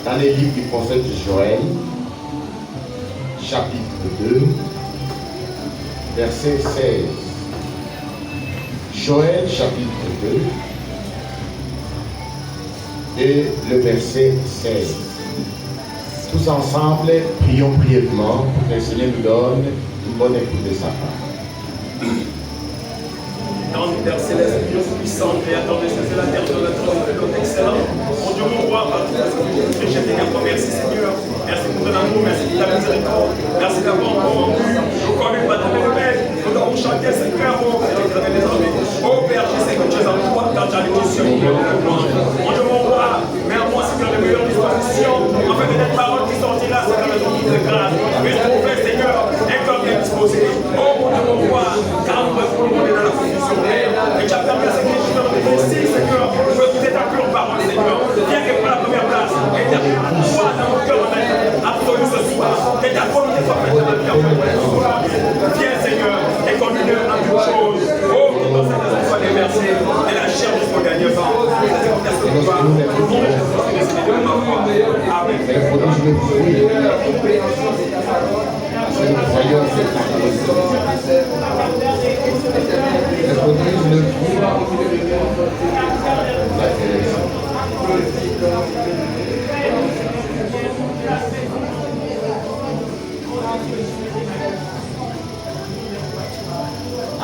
dans les livres du prophète Joël, chapitre 2, verset 16. Joël, chapitre 2, et le verset 16. Tous ensemble, prions brièvement pour que le Seigneur nous donne une bonne écoute de sa part. Dans le Père Céleste, Dieu puissant, Créateur des cieux et la terre, de la terre, de notre excellent. Mon Dieu, mon roi, par tout ce que tu fais, merci Seigneur. Merci pour ton amour, merci pour ta miséricorde. Merci d'avoir encore rendu nos corps par ta belle. Nous avons chanté Seigneur, oh Père, des armées. Oh Père, je sais que tu es en toi, car tu as les cieux pour le gloire. Mon Dieu, mon roi, mets en moi, Seigneur, les meilleures dispositions. Afin que cette parole qui sortira, c'est la maison de grâce. Mais je trouve, Seigneur, un corps bien disposé. Oh mon Dieu, mon roi, car nous restons dans la confusion. Et tu as permis à ces Seigneur de réussir, Seigneur, pour écouter ta pure parole, Seigneur. Viens que pour la première place, et ta foi dans mon cœur absolu ce soir, que ta volonté soit faite dans la vie en viens, Seigneur, et conduis-le à toute chose. Oh, que ton Seigneur soit déversé, et la chair de son dernier vent. Amen.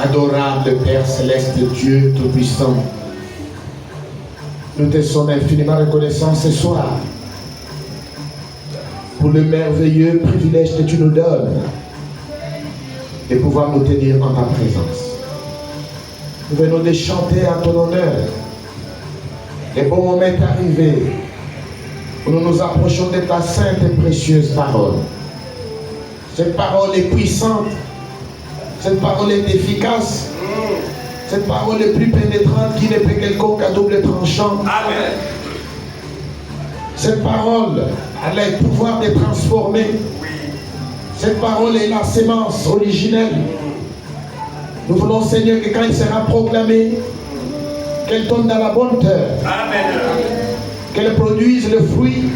Adorable Père Céleste, Dieu Tout-Puissant, nous te sommes infiniment reconnaissants ce soir pour le merveilleux privilège que tu nous donnes de pouvoir nous tenir en ta présence. Nous venons de chanter à ton honneur. Le bon moment est arrivé où nous nous approchons de ta sainte et précieuse parole. Cette parole est puissante. Cette parole est efficace. Cette parole est plus pénétrante qu'il n'est plus quelconque à double tranchant. Amen. Cette parole a le pouvoir de transformer. Cette parole est la sémence originelle. Nous voulons, Seigneur, que quand il sera proclamé, qu'elle tombe dans la bonne terre. Amen. Qu'elle produise le fruit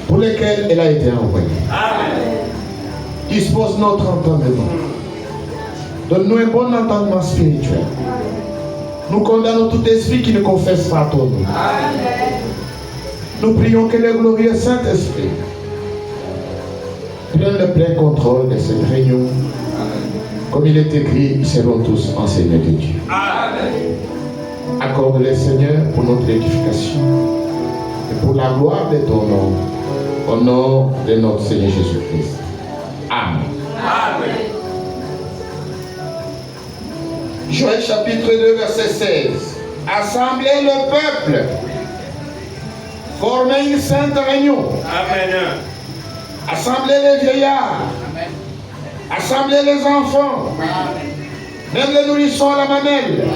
pour lequel elle a été envoyée. Amen. Dispose notre entendement. Donne-nous un bon entendement spirituel. Nous condamnons tout esprit qui ne confesse pas ton nom. Nous prions que le glorieux Saint-Esprit prenne le plein contrôle de cette réunion. Comme il est écrit, ils seront tous enseignés de Dieu. Accorde-les, Seigneur, pour notre édification et pour la gloire de ton nom, au nom de notre Seigneur Jésus-Christ. Amen. Amen. Joël chapitre 2, verset 16. Assemblez le peuple, formez une sainte réunion. Amen. Assemblez les vieillards. Amen. Assemblez les enfants. Même les nourrissons à la mamelle.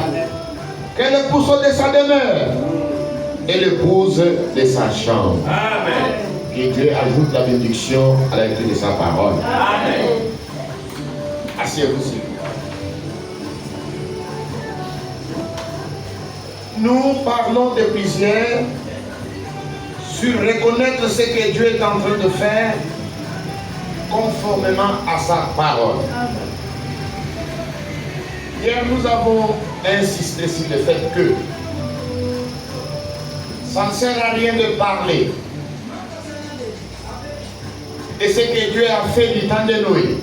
Que le pousseau de sa demeure et l'épouse de sa chambre. Amen. Que Dieu ajoute la bénédiction à la lecture de sa parole. Amen. Asseyez-vous, s'il vous plaît. Nous parlons de plusieurs sur reconnaître ce que Dieu est en train de faire conformément à sa parole. Hier, nous avons insisté sur le fait que ça ne sert à rien de parler de ce que Dieu a fait du temps de Noé.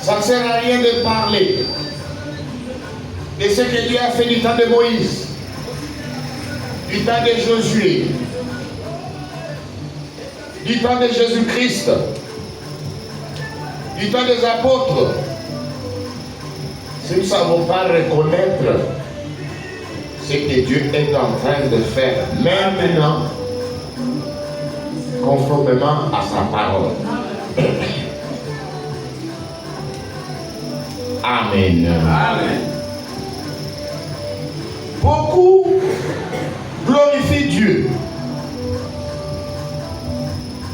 Ça ne sert à rien de parler de ce que Dieu a fait du temps de Moïse, du temps de Josué, du temps de Jésus-Christ, du temps des apôtres. Si nous ne savons pas reconnaître ce que Dieu est en train de faire maintenant, conformément à sa parole. Amen. Amen. Beaucoup glorifient Dieu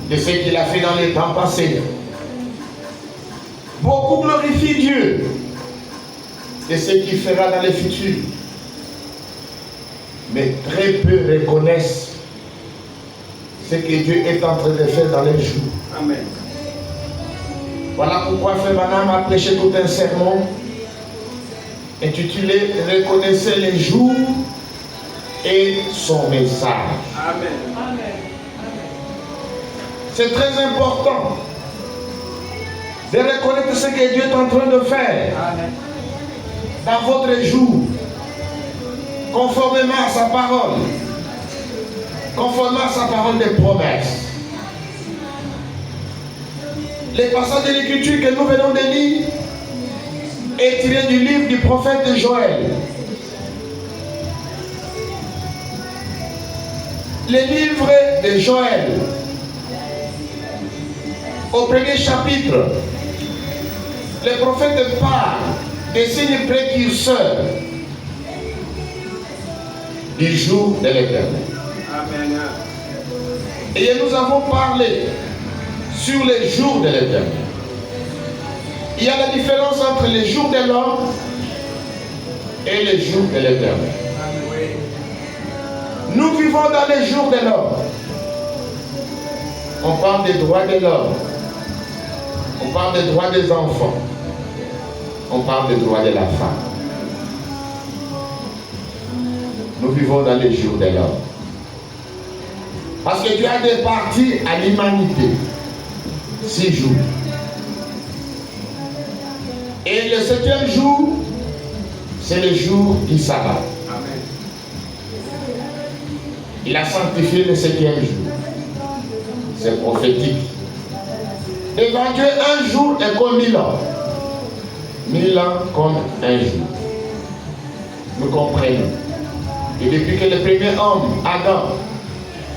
de ce qu'il a fait dans les temps passés. Beaucoup glorifient Dieu de ce qu'il fera dans le futur. Mais très peu reconnaissent ce que Dieu est en train de faire dans les jours. Amen. Voilà pourquoi Frère Branham a prêché tout un sermon intitulé « Reconnaissez les jours et son message ». Amen. C'est très important de reconnaître ce que Dieu est en train de faire dans votre jour, conformément à sa parole, conformément à sa parole de promesse. Les passages de l'Écriture que nous venons de lire est tiré du livre du prophète Joël. Le livre de Joël, au premier chapitre, le prophète parle des signes précurseurs du jour de l'Éternel. Amen. Et nous avons parlé sur les jours de l'Éternel. Il y a la différence entre les jours de l'homme et les jours de l'Éternel. Nous vivons dans les jours de l'homme. On parle des droits de l'homme. On parle des droits des enfants. On parle des droits de la femme. Nous vivons dans les jours de l'homme. Parce que Dieu a départi à l'humanité 6 jours. Et le 7e jour, c'est le jour du sabbat. Amen. Il a sanctifié le 7e jour. C'est prophétique. Devant Dieu, un jour est comme 1000 ans. 1000 ans comme un jour. Nous comprenons. Et depuis que le premier homme, Adam,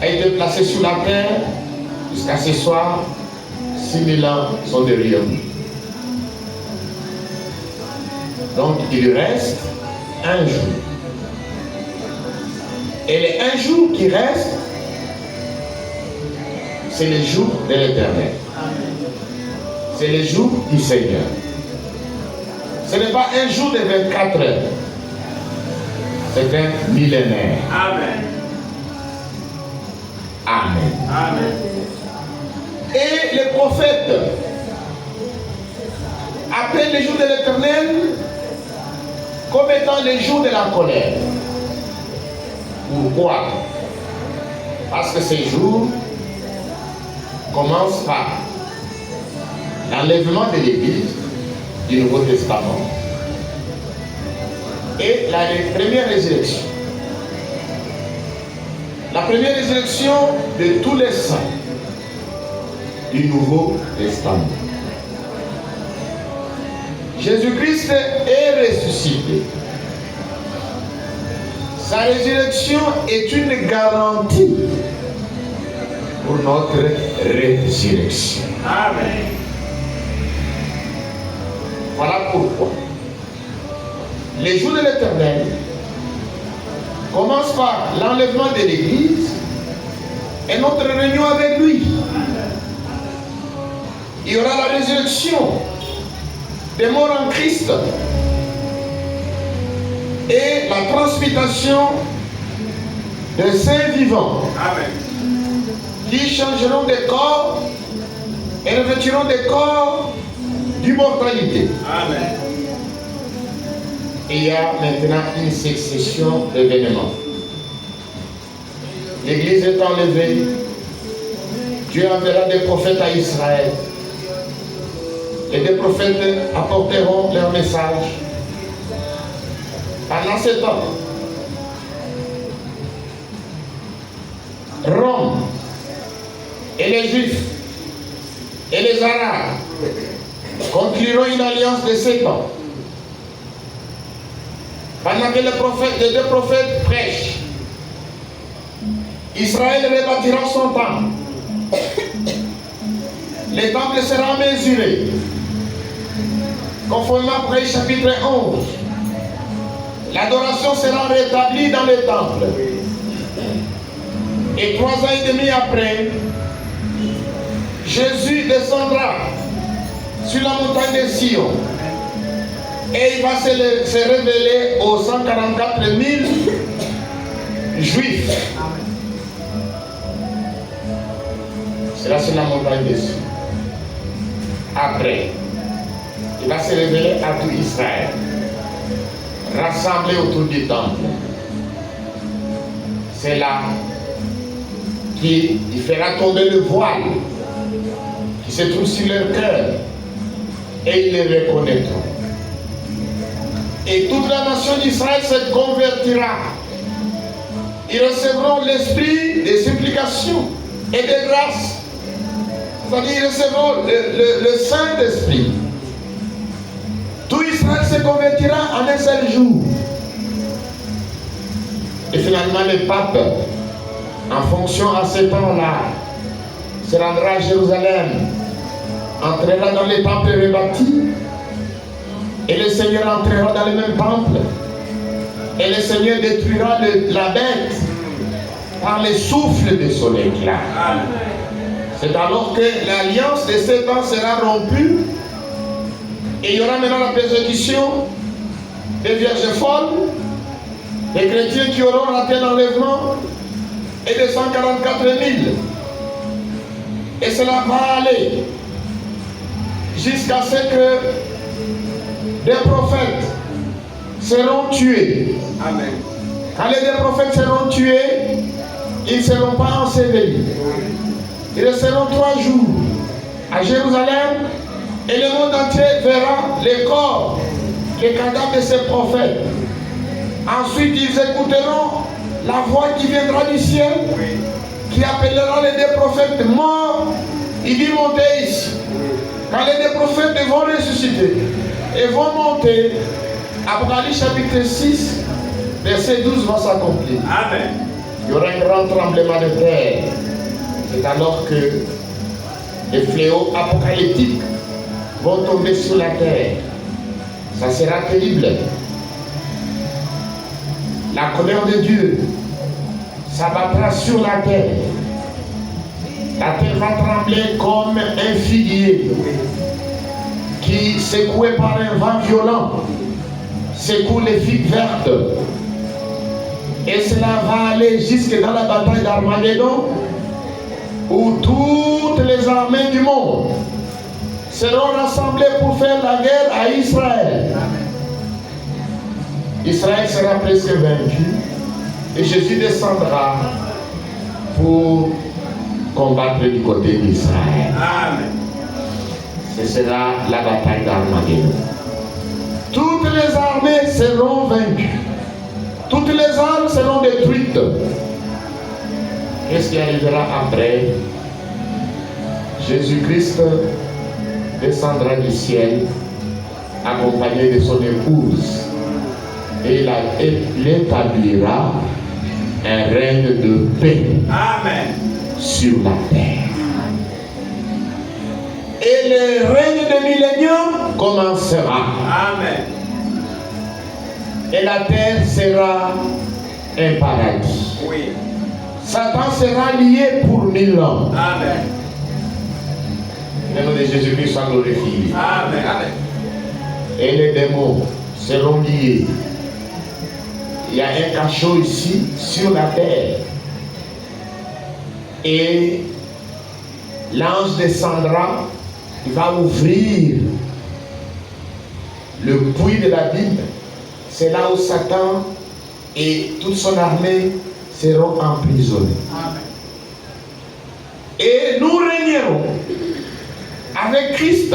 a été placé sur la terre, jusqu'à ce soir, 6000 ans sont derrière nous. Donc il reste un jour. Et les un jour qui reste, c'est le jour de l'Éternel. C'est le jour du Seigneur. Ce n'est pas un jour de 24 heures. C'est un millénaire. Amen. Amen. Amen. Et les prophètes appellent les jours de l'Éternel comme étant les jours de la colère. Pourquoi? Parce que ces jours commencent par l'enlèvement de l'Église du Nouveau Testament et la première résurrection. La première résurrection de tous les saints du Nouveau Testament. Jésus-Christ est ressuscité. Sa résurrection est une garantie pour notre résurrection. Amen. Voilà pourquoi les jours de l'Éternel commencent par l'enlèvement de l'Église et notre réunion avec lui. Il y aura la résurrection des morts en Christ et la transmutation des saints vivants. Amen. Qui changeront de corps et revêtiront des corps d'immortalité. Amen. Et il y a maintenant une succession d'événements. L'Église est enlevée. Dieu enverra des prophètes à Israël. Et des prophètes apporteront leur message. Pendant ce temps, Rome et les Juifs et les Arabes concluront une alliance de 7 ans. Pendant que les deux prophètes prêchent, Israël rebâtira son temple. Le temple sera mesuré. Conformément à Prêche chapitre 11. L'adoration sera rétablie dans le temple. Et 3 ans et demi après, Jésus descendra sur la montagne de Sion. Et il va se révéler aux 144 000 juif. C'est là sur la montagne dessus. Après, il va se révéler à tout Israël, rassemblé autour du temple. C'est là qu'il fera tomber le voile qui se trouve sur leur cœur et ils les reconnaîtront. Et toute la nation d'Israël se convertira. Ils recevront l'esprit des supplications et des grâces. C'est-à-dire ils recevront le Saint-Esprit. Tout Israël se convertira en un seul jour. Et finalement, le pape, en fonction à ce temps-là, se rendra à Jérusalem, entrera dans les temples rebâtis, et le Seigneur entrera dans le même temple, et le Seigneur détruira la bête par le souffle de son éclat. C'est alors que l'alliance de 7 ans sera rompue, et il y aura maintenant la persécution des vierges folles, des chrétiens qui auront raté l'enlèvement, et de 144 000. Et cela va aller jusqu'à ce que des prophètes seront tués. Amen. Quand les deux prophètes seront tués, ils ne seront pas ensevelis. Ils resteront 3 jours à Jérusalem et le monde entier verra les corps, les cadavres de ces prophètes. Ensuite, ils écouteront la voix qui viendra du ciel, qui appellera les deux prophètes morts. Il dit montez ici. Quand les deux prophètes vont ressusciter et vont monter, Apocalypse chapitre 6, verset 12 va s'accomplir. Amen. Il y aura un grand tremblement de terre. C'est alors que les fléaux apocalyptiques vont tomber sur la terre. Ça sera terrible. La colère de Dieu s'abattra sur la terre. La terre va trembler comme un figuier qui, secoué par un vent violent, secoue les figues vertes. Et cela va aller jusque dans la bataille d'Armageddon, où toutes les armées du monde seront rassemblées pour faire la guerre à Israël. Israël sera presque vaincu et Jésus descendra pour combattre du côté d'Israël. Amen. Ce sera la bataille d'Armageddon. Toutes les armées seront vaincues. Toutes les armes seront détruites. Qu'est-ce qui arrivera après? Jésus-Christ descendra du ciel accompagné de son épouse et il établira un règne de paix. Amen. Sur la terre. Et le règne de millénium commencera. Amen. Et la terre sera un paradis. Oui. Satan sera lié pour 1000 ans. Amen. Le nom de Jésus-Christ soit glorifié. Amen. Amen. Et les démons seront liés. Il y a un cachot ici sur la terre. Et l'ange descendra, il va ouvrir le puits de la Bible. C'est là où Satan et toute son armée seront emprisonnés. Amen. Et nous régnerons avec Christ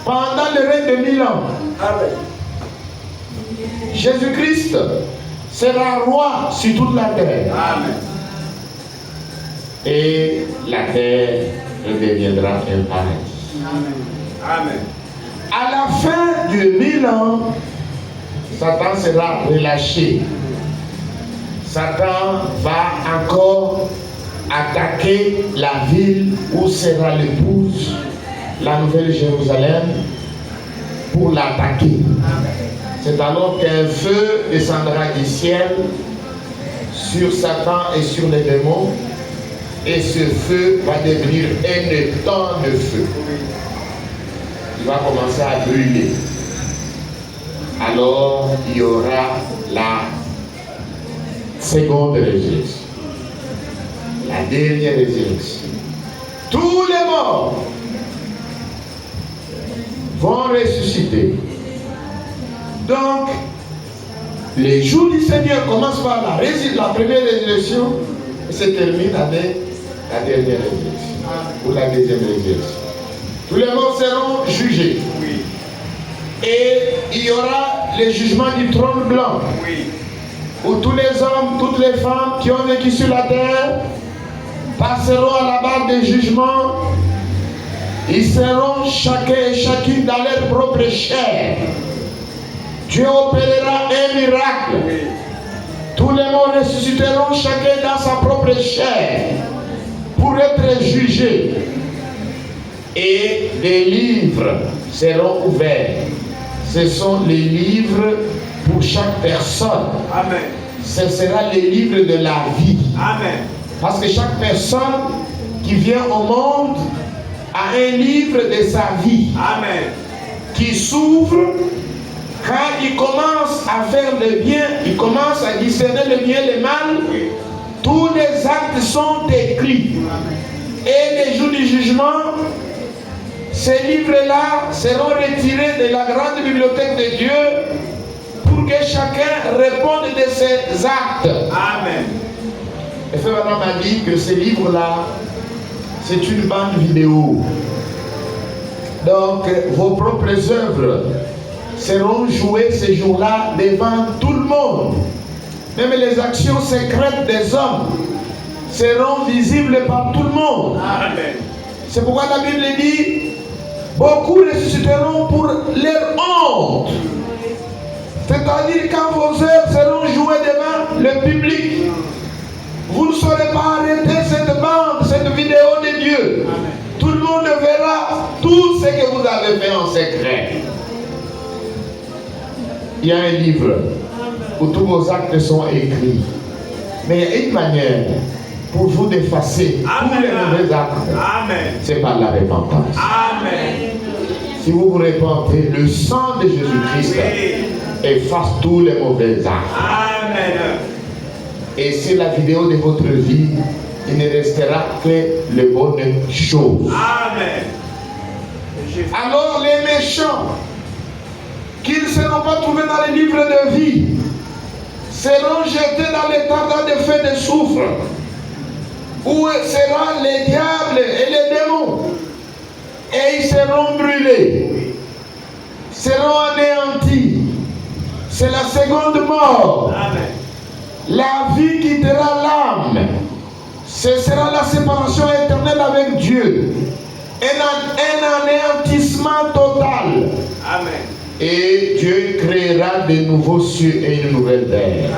pendant le règne de 1000 ans. Amen. Jésus-Christ sera roi sur toute la terre. Amen. Et la terre deviendra un paradis. Amen. Amen. À la fin de 1000 ans, Satan sera relâché. Satan va encore attaquer la ville où sera l'épouse, la nouvelle Jérusalem, pour l'attaquer. C'est alors qu'un feu descendra du ciel sur Satan et sur les démons. Et ce feu va devenir un étang de feu. Il va commencer à brûler. Alors il y aura la seconde résurrection. La dernière résurrection. Tous les morts vont ressusciter. Donc, les jours du Seigneur commencent par la première résurrection et se terminent avec la dernière résurrection ou la deuxième résurrection. Tous les morts seront jugés. Oui. Et il y aura le jugement du trône blanc. Oui. Où tous les hommes, toutes les femmes qui ont vécu sur la terre passeront à la barre des jugements. Ils seront chacun et chacune dans leur propre chair. Dieu opérera un miracle. Oui. Tous les morts ressusciteront chacun dans sa propre chair pour être jugés. Et des livres seront ouverts. Ce sont les livres pour chaque personne. Amen. Ce sera les livres de la vie. Amen. Parce que chaque personne qui vient au monde a un livre de sa vie. Amen. Qui s'ouvre quand il commence à faire le bien, il commence à discerner le bien et le mal. Tous les actes sont écrits. Et les jours du jugement, ces livres-là seront retirés de la grande bibliothèque de Dieu pour que chacun réponde de ses actes. Amen. Le frère Branham m'a dit que ces livres-là, c'est une bande vidéo. Donc, vos propres œuvres seront jouées ces jours-là devant tout le monde. Même les actions secrètes des hommes seront visibles par tout le monde. Amen. C'est pourquoi la Bible dit, beaucoup ressusciteront pour leur honte. C'est-à-dire quand vos œuvres seront jouées devant le public, vous ne saurez pas arrêter cette bande, cette vidéo de Dieu. Amen. Tout le monde verra tout ce que vous avez fait en secret. Il y a un livre où tous vos actes sont écrits. Mais il y a une manière pour vous d'effacer tous les mauvais actes. C'est par la repentance. Amen. Si vous vous repentez, le sang de Jésus-Christ efface tous les mauvais actes. Amen. Et sur la vidéo de votre vie, il ne restera que les bonnes choses. Amen. Alors les méchants, qui ne seront pas trouvés dans les livres de vie, seront jetés dans les tendons de feu de soufre, où seront les diables et les démons, et ils seront brûlés, seront anéantis. C'est la seconde mort. Amen. La vie quittera l'âme. Ce sera la séparation éternelle avec Dieu. Un anéantissement total. Amen. Et Dieu créera de nouveaux cieux et une nouvelle terre.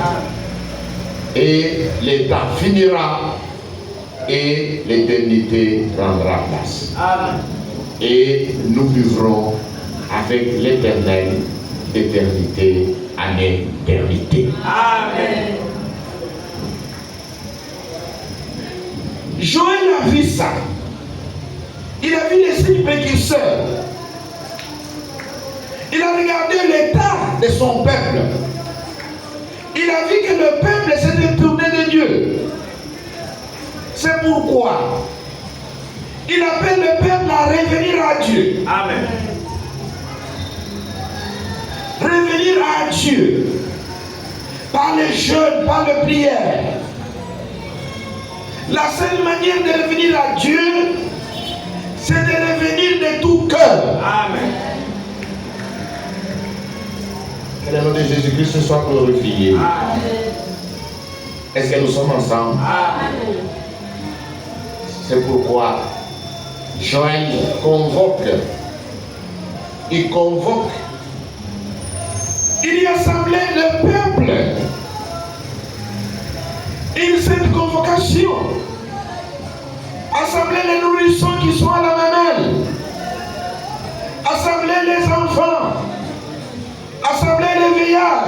Et l'état finira et l'éternité prendra place. Amen. Et nous vivrons avec l'éternel d'éternité en éternité. Amen. Joël a vu ça. Il a vu les signes précurseurs. Il a regardé l'état de son peuple. Il a vu que le peuple s'est détourné de Dieu. C'est pourquoi il appelle le peuple à revenir à Dieu. Amen. Revenir à Dieu. Par le jeûne, par la prière. La seule manière de revenir à Dieu, c'est de revenir de tout cœur. Amen. Que le nom de Jésus-Christ soit glorifié. Amen. Est-ce que nous sommes ensemble? Amen. C'est pourquoi Joël convoque. Il convoque. Il y assemblait le peuple. Une sainte convocation. Assembler les nourrissons qui sont à la mamelle. Assembler les enfants. Assembler les vieillards.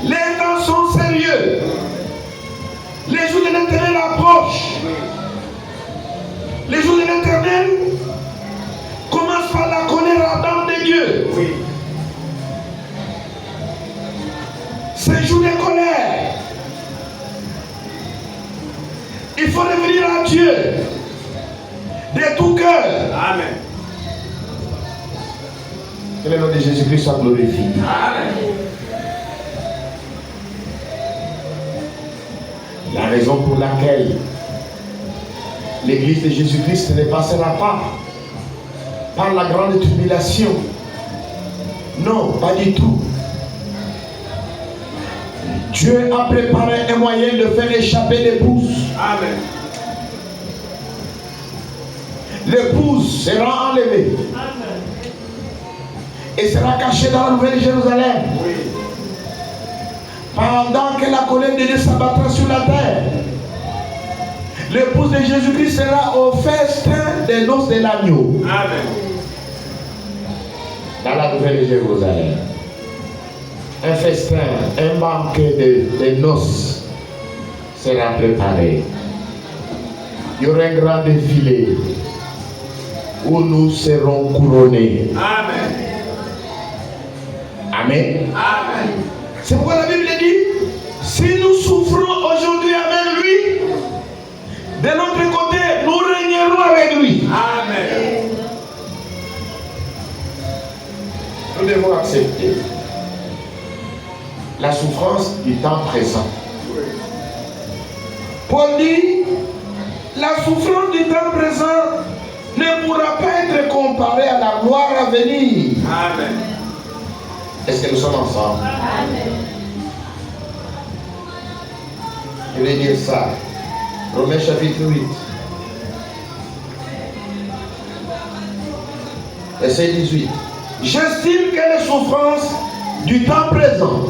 Les temps sont sérieux. Les jours de l'Éternel approchent. Les jours de l'Éternel commencent par la colère ardente de Dieu. Oui. Ces jours de colère Il faut revenir à Dieu de tout cœur. Amen. Que le nom de Jésus-Christ soit glorifié. Amen. La raison pour laquelle l'église de Jésus-Christ ne passera pas par la grande tribulation. Non, pas du tout. Dieu a préparé un moyen de faire échapper l'épouse. Amen. L'épouse sera enlevée. Amen. Et sera cachée dans la nouvelle Jérusalem. Oui. Pendant que la colère de Dieu s'abattra sur la terre, l'épouse de Jésus-Christ sera au festin des noces de l'agneau. Amen. Dans la nouvelle Jérusalem. Un festin, un banquet de noces sera préparé. Il y aura un grand défilé où nous serons couronnés. Amen. Amen. Amen. C'est pourquoi la Bible dit, si nous souffrons aujourd'hui avec lui, de notre côté, nous régnerons avec lui. Amen. Nous devons accepter la souffrance du temps présent. Paul dit, la souffrance du temps présent ne pourra pas être comparée à la gloire à venir. Amen. Est-ce que nous sommes ensemble? Amen. Je vais dire ça. Romains chapitre 8. Verset 18. J'estime que les souffrances du temps présent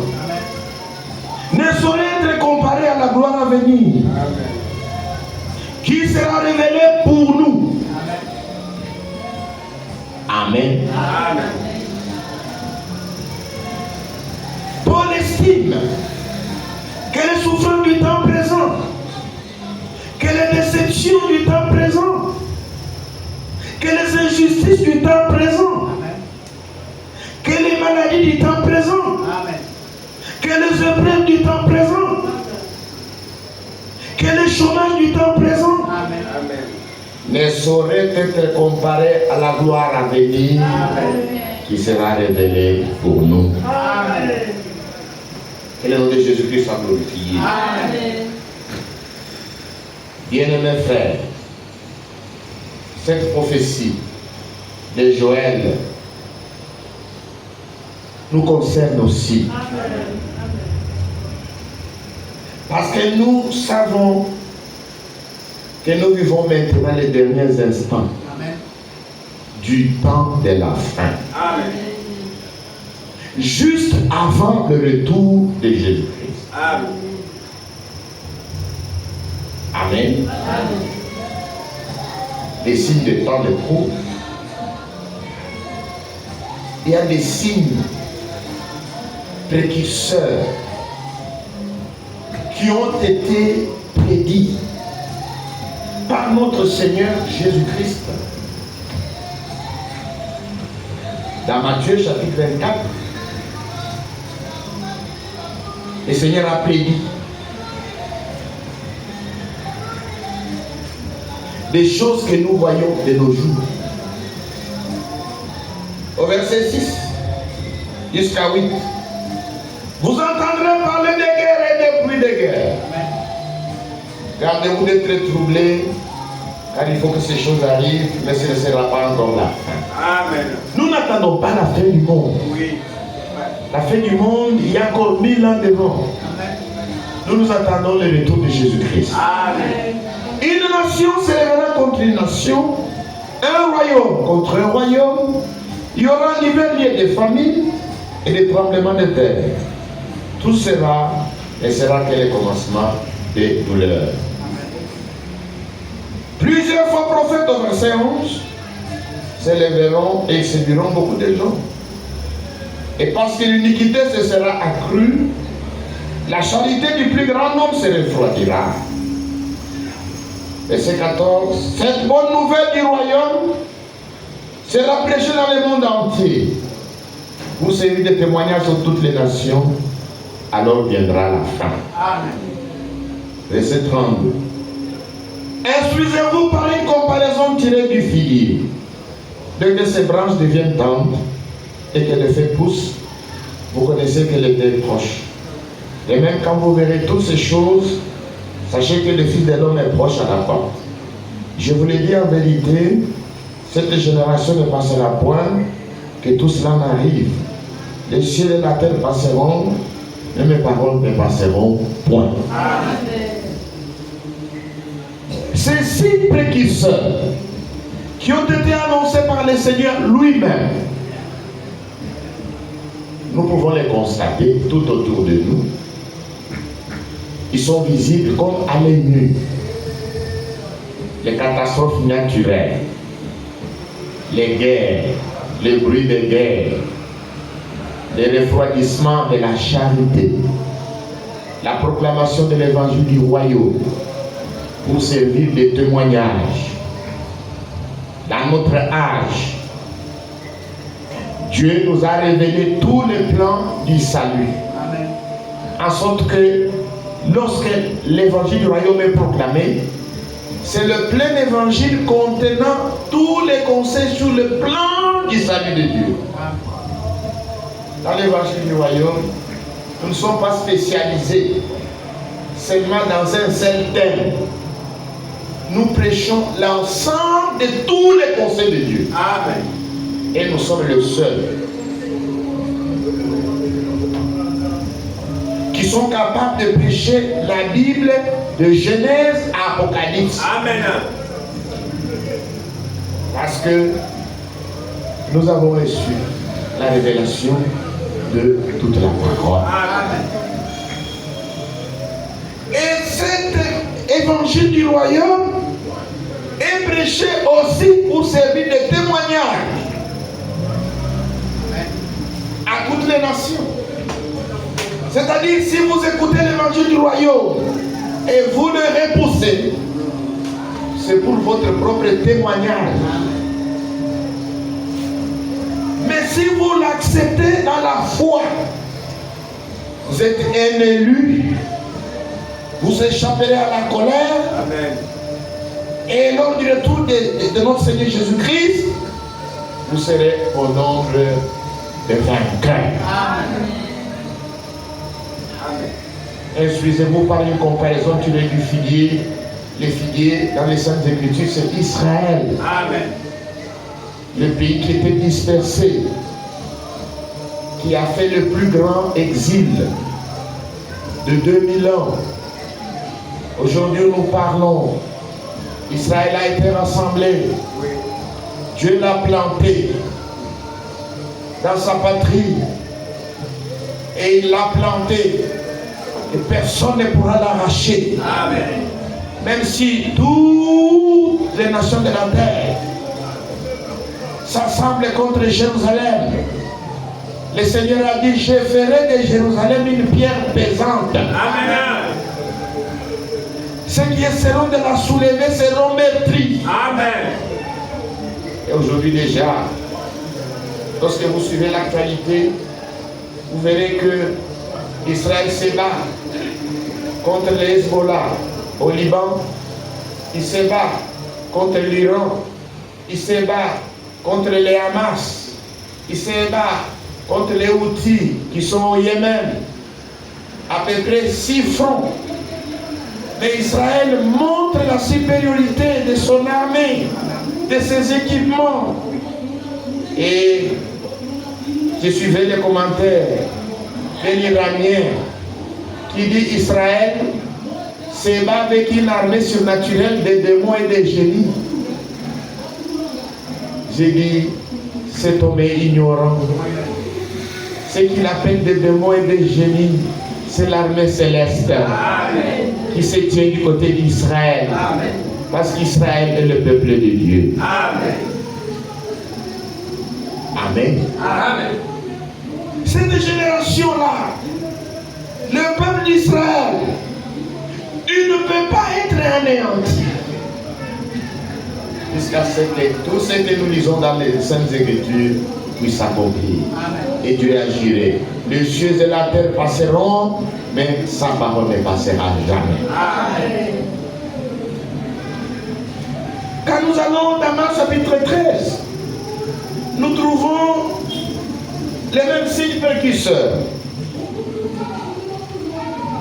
ne sauraient être comparées à la gloire à venir, qui sera révélée pour nous. Amen. Amen. Paul estime que les souffrances du temps présent, que les déceptions du temps présent, que les injustices du temps présent, que les maladies du temps présent, que les épreuves du temps présent, que le chômage du temps présent ne saurait être comparé à la gloire à venir qui sera révélée pour nous. Que le nom de Jésus-Christ soit glorifié. Bien-aimés frères, cette prophétie de Joël nous concerne aussi. Parce que nous savons que nous vivons maintenant les derniers instants du temps de la fin. Amen. Juste avant le retour de Jésus-Christ. Amen. Amen. Des signes de temps de trouble. Il y a des signes précurseurs qui ont été prédits par notre Seigneur Jésus-Christ. Dans Matthieu chapitre 24, le Seigneur a prédit des choses que nous voyons de nos jours. Au verset 6 jusqu'à 8. Vous entendrez parler de guerre et de bruit de guerre. Gardez-vous d'être troublés, car il faut que ces choses arrivent, mais ce ne sera pas encore la fin. Amen. Nous n'attendons pas la fin du monde. Oui. La fin du monde, il y a encore 1000 ans devant. Nous attendons le retour de Jésus-Christ. Amen. Une nation s'élèvera contre une nation, un royaume contre un royaume. Il y aura un hiver de famine et des tremblements de terre. Tout sera et sera que le commencement des douleurs. Plusieurs faux prophètes au verset 11 s'élèveront et séduiront beaucoup de gens. Et parce que l'iniquité se sera accrue, la charité du plus grand nombre se refroidira. Verset 14. Cette bonne nouvelle du royaume sera prêchée dans le monde entier. Vous serez des témoignages sur toutes les nations, alors viendra la fin. Amen. Verset 32. Instruisez-vous par une comparaison tirée du figuier. Dès que ces branches deviennent tendres et que le fait pousse, vous connaissez que le temps est proche. Et même quand vous verrez toutes ces choses, sachez que le Fils de l'homme est proche à la porte. Je vous l'ai dit en vérité, cette génération ne passera point que tout cela n'arrive. Les cieux et la terre passeront, mais mes paroles ne passeront point. Ces 6 précurseurs qui ont été annoncés par le Seigneur lui-même, nous pouvons les constater tout autour de nous. Ils sont visibles comme à l'œil nu. Les catastrophes naturelles, les guerres, les bruits de guerre, les refroidissements de la charité, la proclamation de l'évangile du royaume pour servir de témoignage. Dans notre âge, Dieu nous a révélé tous les plans du salut. Amen. En sorte que lorsque l'évangile du royaume est proclamé, c'est le plein évangile contenant tous les conseils sur le plan du salut de Dieu. Dans l'évangile du royaume, nous ne sommes pas spécialisés seulement dans un seul thème. Nous prêchons l'ensemble de tous les conseils de Dieu. Amen. Et nous sommes les seuls qui sont capables de prêcher la Bible de Genèse à Apocalypse. Amen. Parce que nous avons reçu la révélation de toute la parole. Amen. Et cet évangile du royaume est prêché aussi pour servir de témoignage à toutes les nations. C'est-à-dire, si vous écoutez l'évangile du royaume et vous le repoussez, c'est pour votre propre témoignage. Mais si vous l'acceptez dans la foi, vous êtes un élu, vous échapperez à la colère. Amen. Et lors du retour de notre Seigneur Jésus-Christ, vous serez au nombre de vainqueurs. Amen. Instruisez-vous par une comparaison tirée du figuier. Les figuiers, dans les Saintes Écritures, c'est Israël. Amen. Le pays qui était dispersé, qui a fait le plus grand exil de 2000 ans. Aujourd'hui, nous parlons. Israël a été rassemblé. Dieu l'a planté dans sa patrie. Et il l'a planté. Et personne ne pourra l'arracher. Amen. Même si toutes les nations de la terre s'assemblent contre Jérusalem, le Seigneur a dit: je ferai de Jérusalem une pierre pesante. Amen. Ceux qui essaieront de la soulever seront meurtris. Amen. Et aujourd'hui déjà, lorsque vous suivez l'actualité, vous verrez que Israël se bat contre les Hezbollah au Liban, il se bat contre l'Iran, il se bat contre les Hamas, il se bat contre les Houthis qui sont au Yémen, à peu près 6 fronts. Mais Israël montre la supériorité de son armée, de ses équipements. Et je suivais les commentaires de l'Iranien qui dit: Israël se bat avec une armée surnaturelle de démons et de génies. J'ai dit: cet homme est ignorant. Ce qu'il appelle des démons et des génies, c'est l'armée céleste. Amen. Qui se tient du côté d'Israël. Amen. Parce qu'Israël est le peuple de Dieu. Amen. Amen. Amen. Cette génération-là, le peuple d'Israël, il ne peut pas être anéanti. Jusqu'à ce que tout ce que nous lisons dans les Saintes Écritures puisse s'accomplir. Et Dieu agirait. Les cieux et la terre passeront, mais sa parole ne passera jamais. Amen. chapitre 13, nous trouvons les mêmes signes précurseurs.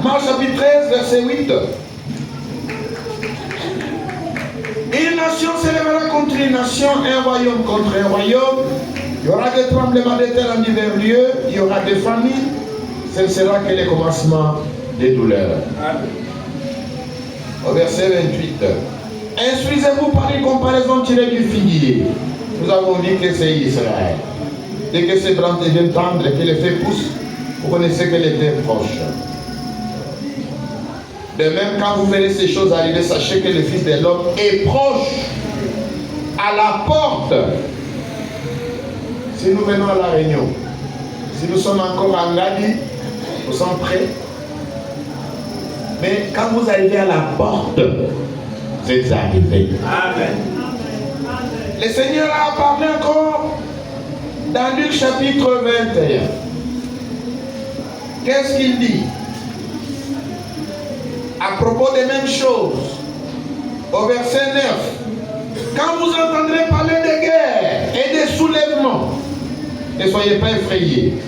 Marc chapitre 13, verset 8. Une nation s'élèvera contre une nation, un royaume contre un royaume. Il y aura des tremblements de terre en divers lieux, il y aura des famines. Ce ne sera que le commencement des douleurs. Au verset 28. Instruisez-vous par une comparaison tirée du figuier. Nous avons dit que c'est Israël. Dès que ces branches deviennent tendres et que les feuilles poussent, vous connaissez que l'été est proche. De même, quand vous verrez ces choses arriver, sachez que le Fils de l'homme est proche, à la porte. Si nous venons à la Réunion, si nous sommes encore à Ngadi, nous sommes prêts. Mais quand vous arrivez à la porte, vous êtes arrivés. Amen. Le Seigneur a parlé encore dans Luc chapitre 21. Qu'est-ce qu'il dit? À propos des mêmes choses, au verset 9, quand vous entendrez parler de guerre et de soulèvements, ne soyez pas effrayés,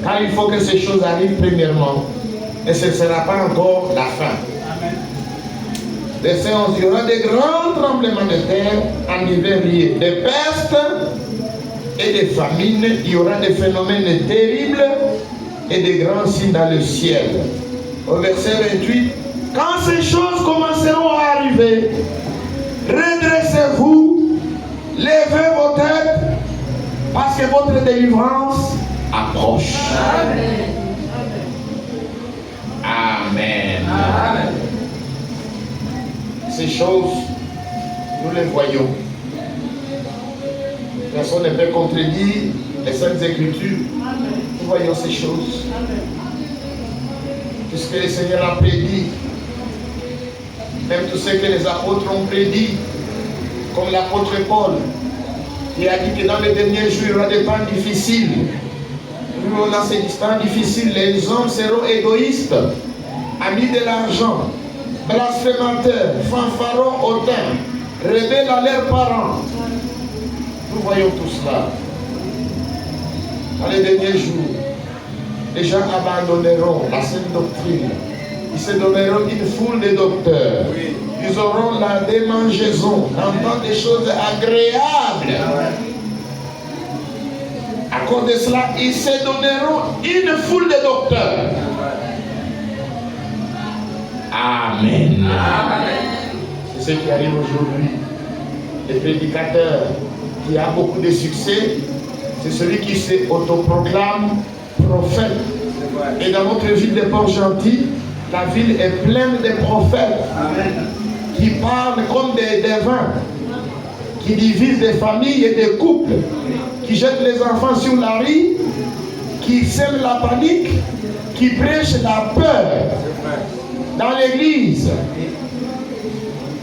car il faut que ces choses arrivent premièrement, et ce ne sera pas encore la fin. Amen. Verset 11, il y aura des grands tremblements de terre en divers lieux, des pestes et des famines, il y aura des phénomènes terribles et des grands signes dans le ciel. Au verset 28, quand ces choses commenceront à arriver, redressez-vous, levez vos têtes, parce que votre délivrance approche. Amen. Amen. Amen. Ces choses, nous les voyons. Personne ne peut contredire les Saintes Écritures. Nous voyons ces choses. Tout ce que le Seigneur a prédit, même tout ce que les apôtres ont prédit, comme l'apôtre Paul, qui a dit que dans les derniers jours, il y aura des temps difficiles. Nous, on a ces temps difficiles. Les hommes seront égoïstes, amis de l'argent, blasphémateurs, fanfarons, hautains, rebelles à leurs parents. Nous voyons tout cela. Dans les derniers jours, les gens abandonneront la saine doctrine. Ils se donneront une foule de docteurs. Oui. Ils auront la démangeaison, d'entendre des choses agréables. À cause de cela, ils se donneront une foule de docteurs. Amen. Amen. C'est ce qui arrive aujourd'hui. Les prédicateurs qui a beaucoup de succès, c'est celui qui s'autoproclame prophète. Et dans notre ville de Port-Gentil, la ville est pleine de prophètes. Amen. Qui parlent comme des vins, qui divisent des familles et des couples, qui jettent les enfants sur la rue, qui sèment la panique, qui prêchent la peur dans l'église.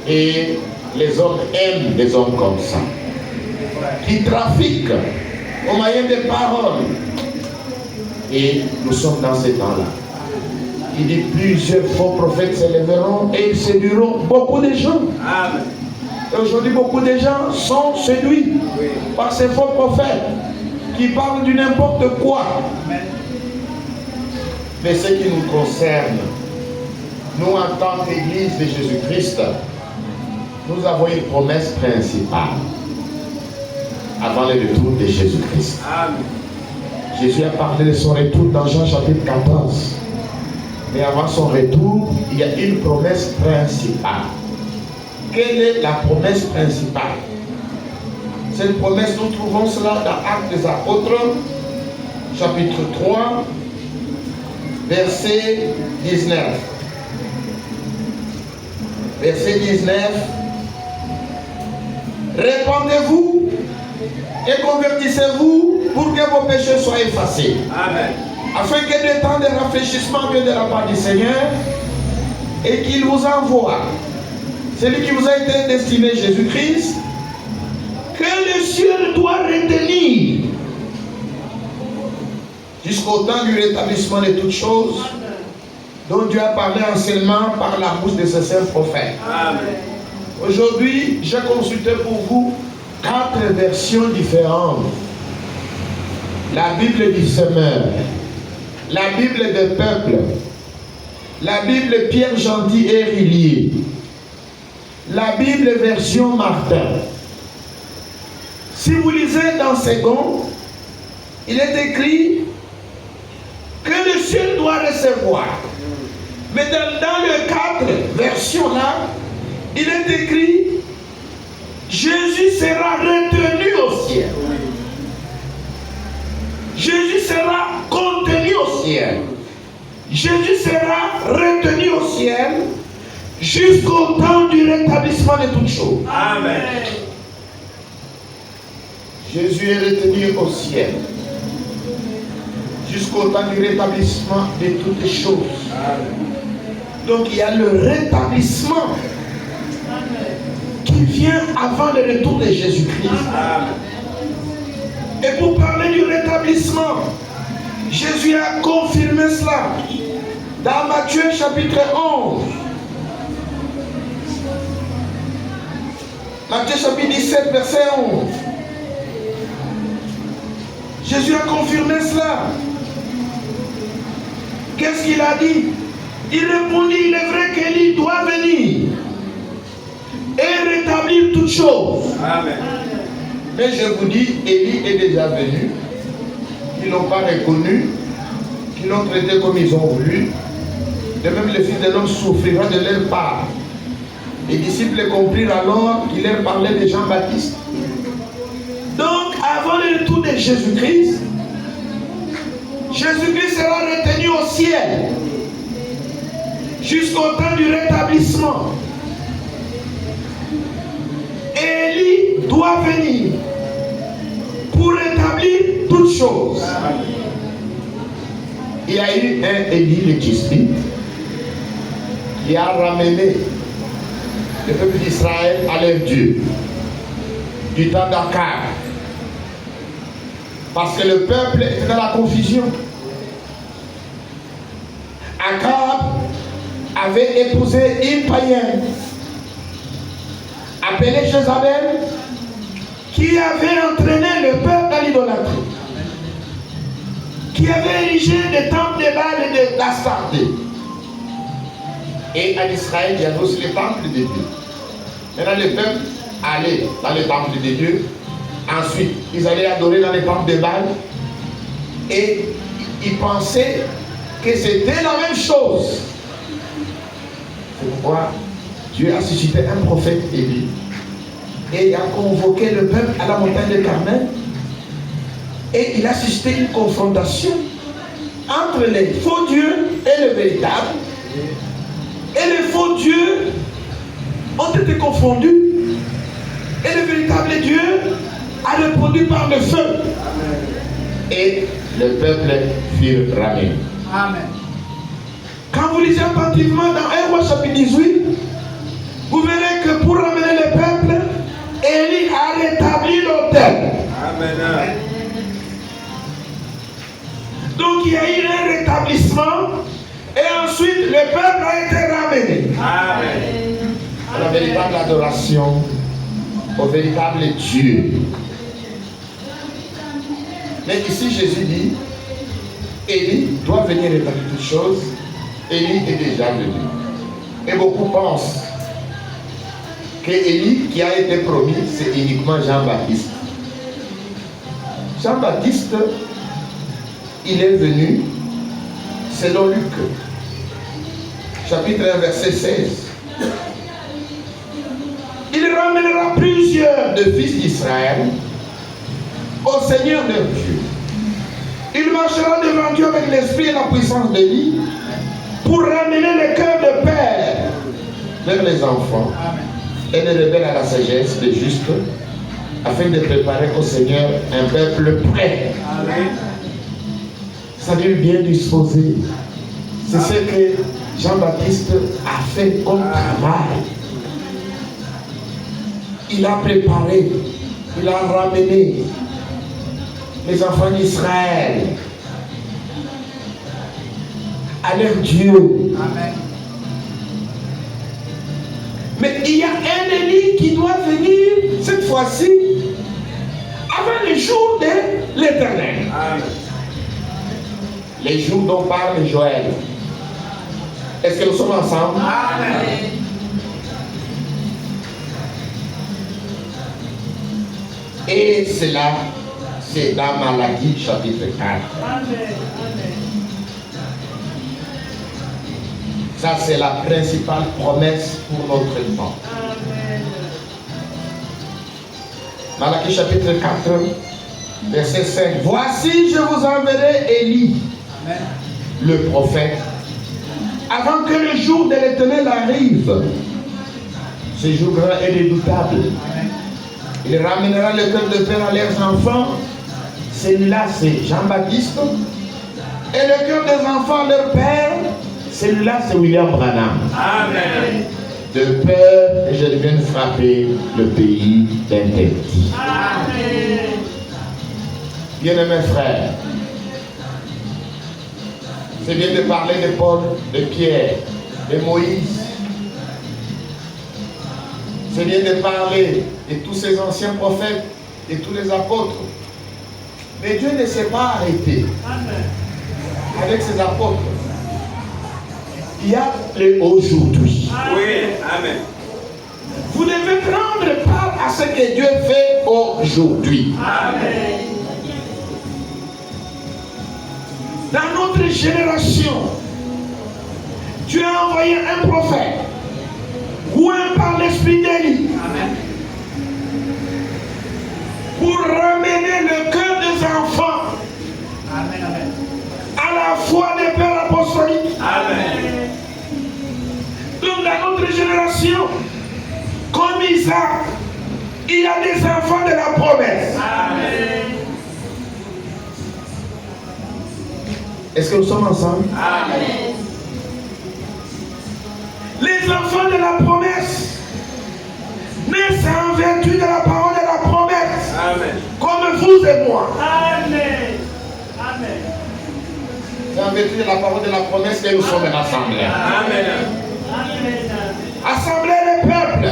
Et les hommes aiment des hommes comme ça, qui trafiquent au moyen des paroles. Et nous sommes dans ces temps-là. Il dit plusieurs faux prophètes s'élèveront et ils séduiront beaucoup de gens. Amen. Et aujourd'hui, beaucoup de gens sont séduits par ces faux prophètes qui parlent du n'importe quoi. Amen. Mais ce qui nous concerne, nous en tant qu'Église de Jésus-Christ, nous avons une promesse principale avant le retour de Jésus-Christ. Amen. Jésus a parlé de son retour dans Jean chapitre 14. Mais avant son retour, il y a une promesse principale. Quelle est la promesse principale? Cette promesse, nous trouvons cela dans Actes des Apôtres, chapitre 3, verset 19. Verset 19. Répandez-vous et convertissez-vous pour que vos péchés soient effacés. Amen. Afin que le temps de rafraîchissement vienne de la part du Seigneur et qu'il vous envoie celui qui vous a été destiné, Jésus-Christ, que le ciel doit retenir jusqu'au temps du rétablissement de toutes choses dont Dieu a parlé anciennement par la bouche de ses saints prophètes. Amen. Aujourd'hui, j'ai consulté pour vous 4 versions différentes. La Bible du semeur, la Bible des peuples, la Bible Pierre Gentil et Rillier, la Bible version Martin. Si vous lisez dans Second, il est écrit que le ciel doit recevoir. Mais dans le 4 version là, il est écrit Jésus sera retenu au ciel. Jésus sera contenu au ciel. Jésus sera retenu au ciel jusqu'au temps du rétablissement de toutes choses. Amen. Jésus est retenu au ciel jusqu'au temps du rétablissement de toutes les choses. Amen. Donc il y a le rétablissement qui vient avant le retour de Jésus-Christ. Amen. Et pour parler du rétablissement, Jésus a confirmé cela dans Matthieu chapitre 11. Matthieu chapitre 17 verset 11. Jésus a confirmé cela. Qu'est-ce qu'il a dit? Il répondit, il est vrai qu'Élie doit venir et rétablir toutes choses. Amen. Mais je vous dis, Élie est déjà venu. Ils ne l'ont pas reconnu, qu'ils l'ont traité comme ils ont voulu. De même, le Fils de l'homme souffrira de leur part. Les disciples comprirent alors qu'il leur parlait de Jean-Baptiste. Donc, avant le retour de Jésus-Christ, Jésus-Christ sera retenu au ciel jusqu'au temps du rétablissement. Et Élie doit venir pour rétablir toutes choses. Il y a eu un Élie le Tisbite qui a ramené le peuple d'Israël à leur Dieu du temps d'Akab. Parce que le peuple était dans la confusion. Akab avait épousé une païenne appelée Jézabel, qui avait entraîné le peuple dans l'idolâtrie, qui avait érigé des temples de Baal et d'Astarté. Et en Israël, il y avait aussi les temples de Dieu. Maintenant, le peuple allait dans les temples de Dieu. Ensuite, ils allaient adorer dans les temples de Baal. Et ils pensaient que c'était la même chose. C'est pourquoi Dieu a suscité un prophète Élie. Et il a convoqué le peuple à la montagne de Carmel. Et il a suscité une confrontation entre les faux dieux et le véritable. Et les faux dieux ont été confondus. Et le véritable Dieu a répondu par le feu. Et le peuple fut ramené. Amen. Quand vous lisez attentivement dans 1 Roi chapitre 18, vous verrez que pour ramener le peuple, Élie a rétabli l'autel. Amen. Donc il y a eu un rétablissement et ensuite le peuple a été ramené. Amen. À la véritable adoration, au véritable Dieu. Mais ici Jésus dit, Élie doit venir rétablir toutes choses. Élie est déjà venu. Et beaucoup pensent que Élie qui a été promis, c'est uniquement Jean-Baptiste. Jean-Baptiste, il est venu selon Luc, chapitre 1, verset 16. Il ramènera plusieurs de fils d'Israël au Seigneur leur Dieu. Il marchera devant Dieu avec l'esprit et la puissance d'Élie pour ramener le cœur de père vers les enfants et les rebelles à la sagesse des justes, afin de préparer au Seigneur un peuple prêt. C'est-à-dire bien disposé. C'est ce que Jean-Baptiste a fait comme travail. Il a préparé, il a ramené les enfants d'Israël à leur Dieu. Amen. Mais il y a un Élie qui doit venir, cette fois-ci, avant les jours de l'Éternel. Les jours dont parle Joël. Est-ce que nous sommes ensemble? Amen. Et cela, c'est dans Malachie chapitre 4. Amen. Ça, c'est la principale promesse pour notre temps. Amen. Malachie chapitre 4, verset 5. Voici, je vous enverrai Élie, Amen. le prophète, avant que le jour de l'Éternel arrive. Ce jour grand et redoutable. Amen. Il ramènera le cœur de père à leurs enfants. Celui-là, c'est Jean-Baptiste. Et le cœur des enfants à leur père. Celui-là, c'est William Branham. Amen. De peur que je vienne frapper le pays d'interdit. Amen. Bien-aimés frères, c'est bien de parler de Paul, de Pierre, de Moïse. C'est bien de parler de tous ces anciens prophètes, de tous les apôtres. Mais Dieu ne s'est pas arrêté avec ses apôtres. Il y a le aujourd'hui. Oui, amen. Vous devez prendre part à ce que Dieu fait aujourd'hui. Amen. Dans notre génération, Dieu a envoyé un prophète, oint par l'esprit d'Élie, pour ramener le cœur des enfants à la foi des pères apostoliques. Amen. Donc dans notre génération, comme Isaac, il y a des enfants de la promesse. Amen. Est-ce que nous sommes ensemble? Amen. Les enfants de la promesse naissent en vertu de la parole de la promesse. Amen. Comme vous et moi. Amen. Amen. C'est en vertu de la parole de la promesse que nous sommes rassemblés. Amen. Amen. Assembler le peuple.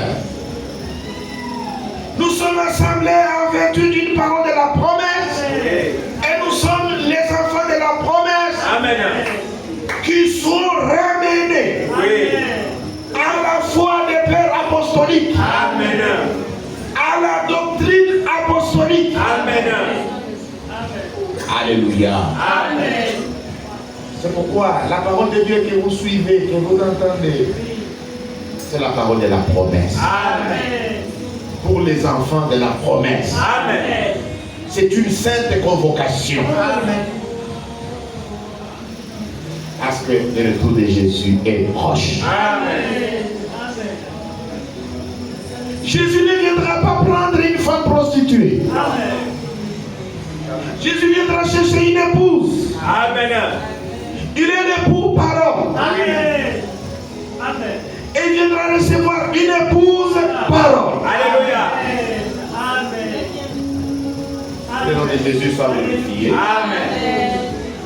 Nous sommes assemblés en vertu d'une parole de la promesse. Et nous sommes les enfants de la promesse. Amen. Qui sont ramenés Oui. à la foi des pères apostoliques. Amen. À la doctrine apostolique. Amen. Alléluia. Amen. C'est pourquoi la parole de Dieu que vous suivez, que vous entendez, c'est la parole de la promesse. Amen. Pour les enfants de la promesse. Amen. C'est une sainte convocation. Amen. Parce que le retour de Jésus est proche. Amen. Jésus ne viendra pas prendre une femme prostituée. Amen. Jésus viendra chercher une épouse. Amen. Il est l'époux par homme. Amen. Amen. Et il viendra recevoir une épouse par homme. Alléluia. Le nom de Jésus soit glorifié. Amen.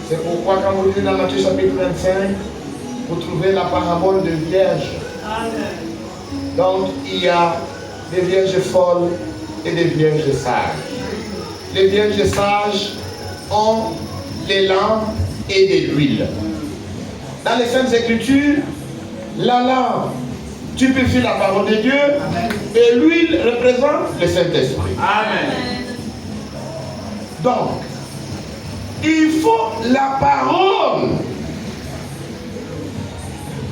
C'est pourquoi quand vous lisez dans Matthieu chapitre 25, vous trouvez la parabole de vierges. Donc il y a des vierges folles et des vierges sages. Les vierges sages ont des lampes et de l'huile. Dans les Saintes Écritures, la lampe typifie la parole de Dieu. Amen. Et l'huile représente le Saint-Esprit. Amen. Donc, il faut la parole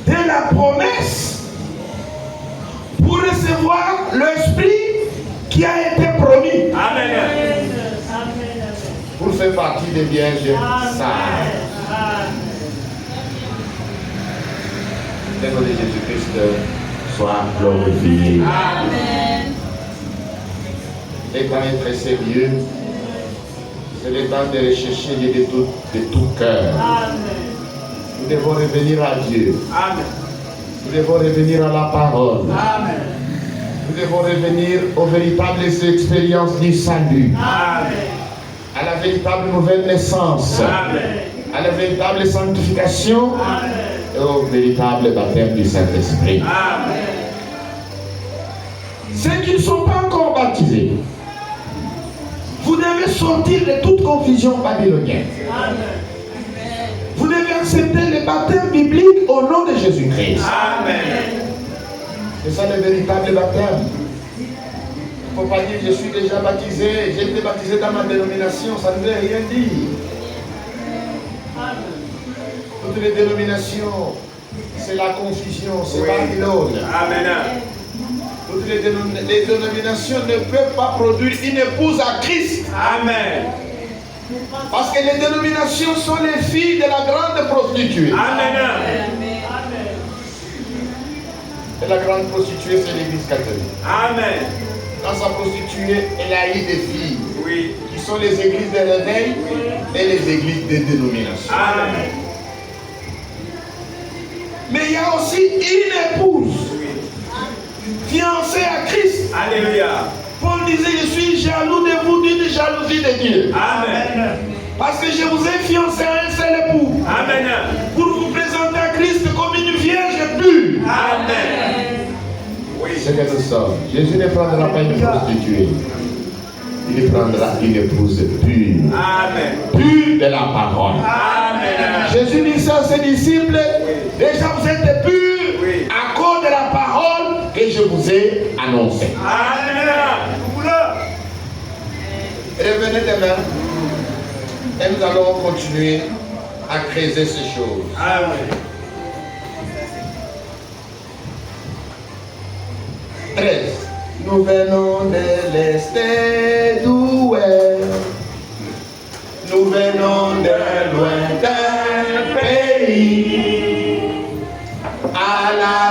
de la promesse pour recevoir l'Esprit qui a été promis. Amen. Pour faire partie des vierges sages. Le nom de Jésus-Christ soit glorifié. Amen. Le temps est très sérieux. C'est le temps de rechercher Dieu de tout cœur. Nous devons revenir à Dieu. Amen. Nous devons revenir à la parole. Amen. Nous devons revenir aux véritables expériences du salut. Amen. À la véritable nouvelle naissance. Amen. À la véritable sanctification. Amen. Et au véritable baptême du Saint-Esprit. Amen. Ceux qui ne sont pas encore baptisés, vous devez devez sortir de toute confusion babylonienne. Amen. Vous devez accepter le baptême biblique au nom de Jésus-Christ. Amen. C'est ça le véritable baptême. Il ne faut pas dire je suis déjà baptisé, j'ai été baptisé dans ma dénomination, ça ne veut rien dire. Toutes les dénominations, c'est la confusion, c'est Babylone. Amen. Toutes les dénominations ne peuvent pas produire une épouse à Christ. Amen. Parce que les dénominations sont les filles de la grande prostituée. Amen. Et la grande prostituée, c'est l'église catholique. Amen. Dans sa prostituée, elle a eu des filles. Oui. Qui sont les églises de réveil et les églises des dénominations. Amen. Mais il y a aussi une épouse fiancée à Christ. Alléluia. Paul disait, je suis jaloux de vous d'une jalousie de Dieu. Amen. Parce que je vous ai fiancé à un seul époux. Amen. Pour vous présenter à Christ comme une vierge pure. Amen. Oui. C'est que nous sommes. Jésus ne prendra pas une prostituée. Il prendra une épouse pure. Amen. Pure de la parole. Amen. Jésus dit ça à ses disciples. Déjà vous êtes purs à cause de la parole que je vous ai annoncée. Amen. Revenez demain. Et nous allons continuer à creuser ces choses. Amen. 13. Nous venons de l'Est et d'Ouest. Nous venons de lointain pays. À la